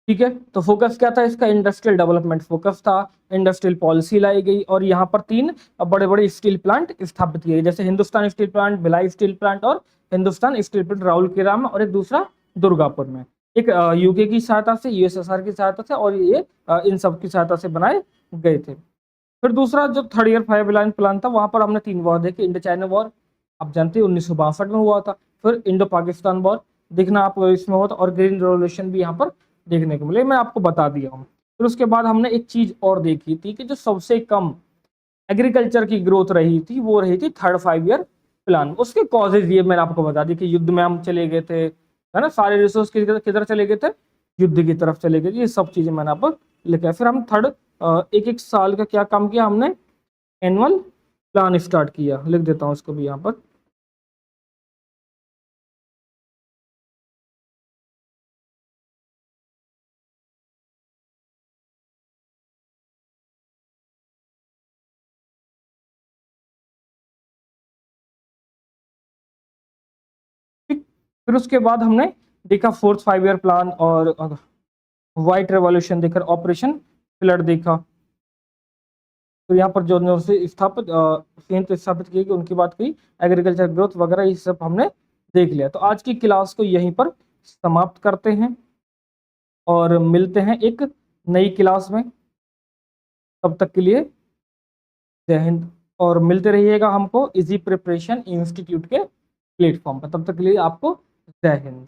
ठीक है, तो फोकस क्या था इसका, इंडस्ट्रियल डेवलपमेंट फोकस था। इंडस्ट्रियल पॉलिसी लाई गई और यहाँ पर 3 बड़े बड़े स्टील प्लांट स्थापित किए, जैसे Hindustan steel plant, Bhilai steel plant और हिंदुस्तान स्टील प्लांट राउरकेला में, और एक दूसरा दुर्गापुर में। एक यूके की सहायता से, यूएसएसआर की सहायता से, और ये इन सब की सहायता से बनाए गए थे। फिर दूसरा जो थर्ड ईयर 5 ईयर प्लान था, वहां पर हमने 3 वॉर देखे। इंडो चाइना वॉर आप जानते हैं 1962 में हुआ था। फिर इंडो पाकिस्तान वॉर देखना आप इसमें हुआ था, और ग्रीन रेवोल्यूशन भी यहाँ पर देखने को मिले, मैं आपको बता दिया हूँ। फिर उसके बाद हमने एक चीज और देखी थी कि जो सबसे कम एग्रीकल्चर की ग्रोथ रही थी वो रही थी थर्ड 5 ईयर प्लान। उसके कॉजेज ये मैंने आपको बता दी कि युद्ध में हम चले गए थे, है ना, सारे रिसोर्स किधर चले गए थे, युद्ध की तरफ चले गए थे। ये सब चीजें मैंने आपको लिखा है। फिर हम थर्ड एक एक साल का क्या काम किया हमने, एनुअल प्लान स्टार्ट किया। लिख देता हूँ इसको भी यहाँ पर। ठीक, फिर उसके बाद हमने देखा फोर्थ 5 ईयर प्लान और व्हाइट रेवोल्यूशन देखकर ऑपरेशन फ्लड देखा। तो यहाँ पर जो से स्थापित किए गए उनकी बात की, एग्रीकल्चर ग्रोथ वगैरह ये सब हमने देख लिया। तो आज की क्लास को यहीं पर समाप्त करते हैं और मिलते हैं एक नई क्लास में। तब तक के लिए जय हिंद, और मिलते रहिएगा हमको इजी प्रिपरेशन इंस्टीट्यूट के प्लेटफॉर्म पर। तब तक के लिए आपको जय हिंद।